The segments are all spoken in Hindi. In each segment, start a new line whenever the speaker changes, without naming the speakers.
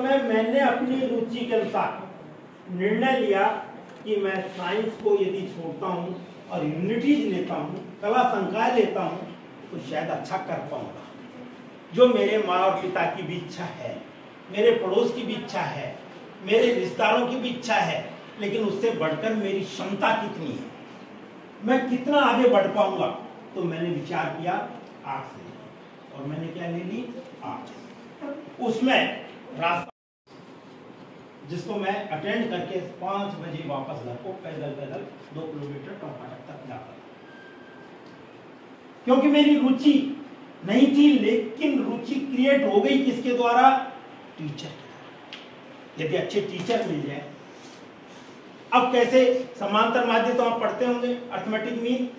समय मैंने अपनी रुचि के अनुसार निर्णय लिया कि मैं साइंस को यदि छोड़ता हूँ और यूनिटीज लेता हूँ, कला संकाय लेता हूँ, तो शायद अच्छा कर पाऊंगा। जो मेरे माँ और पिता की भी इच्छा है, मेरे पड़ोस की भी इच्छा है, मेरे रिश्तेदारों की भी इच्छा है, लेकिन उससे बढ़कर मेरी क्षमता कितनी है, मैं कितना आगे बढ़ पाऊंगा। तो मैंने विचार किया आर्ट्स ले, और मैंने क्या ले ली, आर्ट्स। उसमें रास्ता जिसको मैं अटेंड करके 5 बजे वापस घर को पैदल 2 किलोमीटर टमाटर तक जाता, क्योंकि मेरी रुचि नहीं थी, लेकिन रुचि क्रिएट हो गई किसके द्वारा, टीचर के। यदि अच्छे टीचर मिल जाए, अब कैसे समांतर माध्य तो आप पढ़ते होंगे, अर्थमेटिक मीन।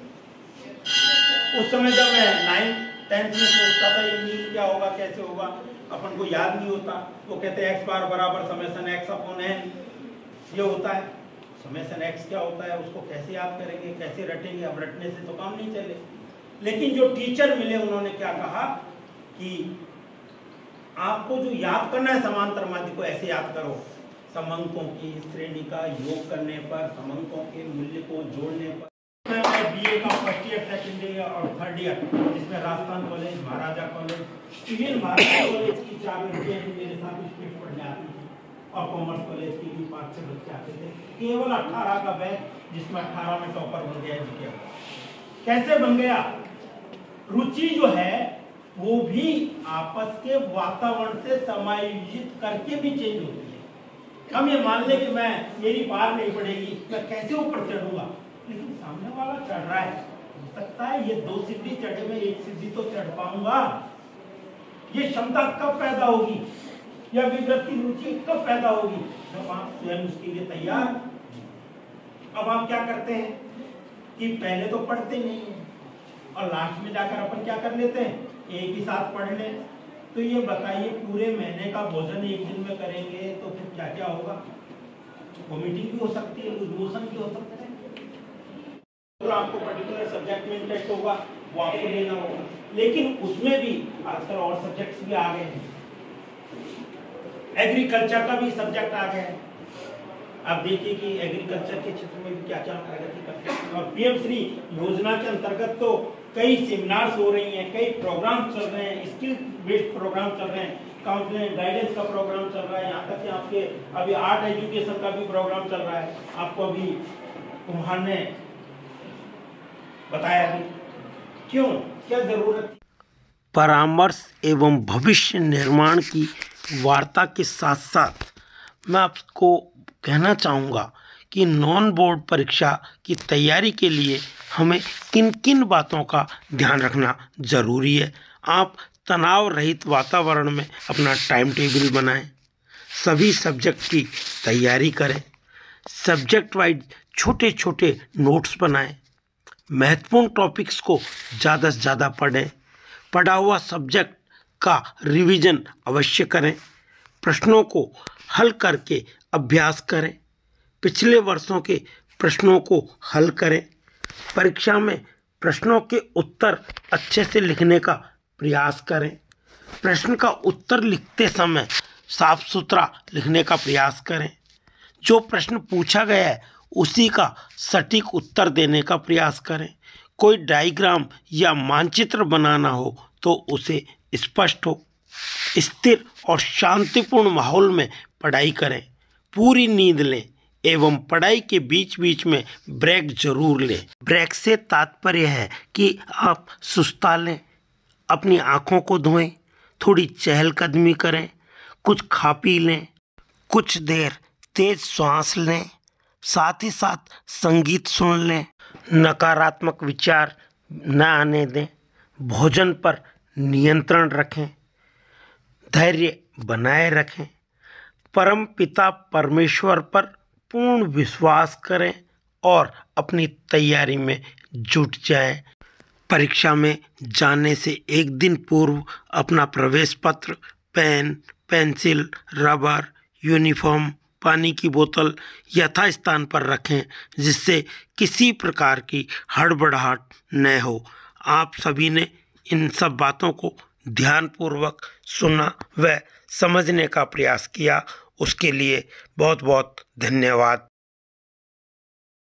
उस समय जब मैं 9th 10th में सोचता था ये मीन क्या होगा, कैसे होगा, अपन को याद नहीं होता। वो कहते हैं x बार बराबर समेशन x अपॉन n, ये होता है। समेशन x क्या होता है, उसको कैसे याद करेंगे, कैसे रटेंगे, अब रटने से तो काम नहीं चले। लेकिन जो टीचर मिले उन्होंने क्या कहा कि आपको जो याद करना है समांतर माध्य को ऐसे याद करो, समंकों की श्रेणी का योग करने पर, समंकों के मूल्य को जोड़ने पर। मैं बीए का फर्स्ट ईयर, सेकंड ईयर और थर्ड ईयर, जिसमें राजस्थान कॉलेज, महाराजा कॉलेज, इवन महाराजा कॉलेज की 4 लड़कियां मेरे साथ स्टेट पढ़ने आती थी, और कॉमर्स कॉलेज की भी 5-6 बच्चे आते थे। केवल 18 का बैच, जिसमें 18 में टॉपर बन गया जी। कैसे बन गया, रुचि जो है वो भी आपस के वातावरण से समायोजित करके भी चेंज होती है। हम ये मान ले कि मैं, मेरी बात नहीं पड़ेगी, मैं कैसे ऊपर चढ़ूंगा, लेकिन सामने वाला चढ़ रहा है, हो सकता है ये 2 सीढ़ी चढ़े में 1 सीढ़ी तो चढ़ पाऊंगा। ये क्षमता कब पैदा होगी, या विकृति रुचि कब पैदा होगी, जब आप स्वयं उसके लिए तैयार। अब आप क्या करते हैं कि पहले तो पढ़ते नहीं है, और लास्ट में जाकर अपन क्या कर लेते हैं, एक ही साथ पढ़ लें। तो ये बताइए, पूरे महीने का भोजन एक दिन में करेंगे तो फिर क्या क्या होगा, वोमिटिंग भी हो सकती है, लूज मोशन भी हो सकता है। तो आपको पर्टिकुलर सब्जेक्ट में इंटरेस्ट होगा, वो आपको लेना होगा। लेकिन उसमें भी आजकल और सब्जेक्ट्स भी आ गए हैं, एग्रीकल्चर का भी सब्जेक्ट आ गया है। आप देखिए कि एग्रीकल्चर के क्षेत्र में भी क्या क्या प्रगति करते हैं। और पीएम श्री योजना के अंतर्गत तो कई सेमिनार्स हो रही हैं, कई प्रोग्राम चल रहे हैं, स्किल बेस्ड प्रोग्राम चल रहे हैं, काउंसलिंग गाइडेंस का प्रोग्राम चल रहा है, यहाँ तक कि आपके अभी आर्ट एजुकेशन का भी प्रोग्राम चल रहा है। आपको अभी कुम्हार ने बताया भी, क्यों, क्या जरूरत।
परामर्श एवं भविष्य निर्माण की वार्ता के साथ साथ मैं आपको कहना चाहूँगा कि नॉन बोर्ड परीक्षा की तैयारी के लिए हमें किन किन बातों का ध्यान रखना ज़रूरी है। आप तनाव रहित वातावरण में अपना टाइम टेबल बनाएं, सभी सब्जेक्ट की तैयारी करें, सब्जेक्ट वाइज छोटे छोटे नोट्स बनाएं, महत्वपूर्ण टॉपिक्स को ज़्यादा से ज़्यादा पढ़ें, पढ़ा हुआ सब्जेक्ट का रिवीजन अवश्य करें, प्रश्नों को हल करके अभ्यास करें, पिछले वर्षों के प्रश्नों को हल करें, परीक्षा में प्रश्नों के उत्तर अच्छे से लिखने का प्रयास करें, प्रश्न का उत्तर लिखते समय साफ सुथरा लिखने का प्रयास करें, जो प्रश्न पूछा गया है उसी का सटीक उत्तर देने का प्रयास करें, कोई डायग्राम या मानचित्र बनाना हो तो उसे स्पष्ट हो, स्थिर और शांतिपूर्ण माहौल में पढ़ाई करें, पूरी नींद लें एवं पढ़ाई के बीच बीच में ब्रेक जरूर लें। ब्रेक से तात्पर्य है कि आप सुस्ता लें, अपनी आँखों को धोएं, थोड़ी चहलकदमी करें, कुछ खा पी लें, कुछ देर तेज सांस लें, साथ ही साथ संगीत सुन लें, नकारात्मक विचार न आने दें, भोजन पर नियंत्रण रखें, धैर्य बनाए रखें, परम पिता परमेश्वर पर पूर्ण विश्वास करें और अपनी तैयारी में जुट जाएं। परीक्षा में जाने से एक दिन पूर्व अपना प्रवेश पत्र, पेन, पेंसिल, रबर, यूनिफॉर्म, पानी की बोतल यथास्थान पर रखें, जिससे किसी प्रकार की हड़बड़ाहट न हो। आप सभी ने इन सब बातों को ध्यानपूर्वक सुना व समझने का प्रयास किया, उसके लिए बहुत बहुत धन्यवाद।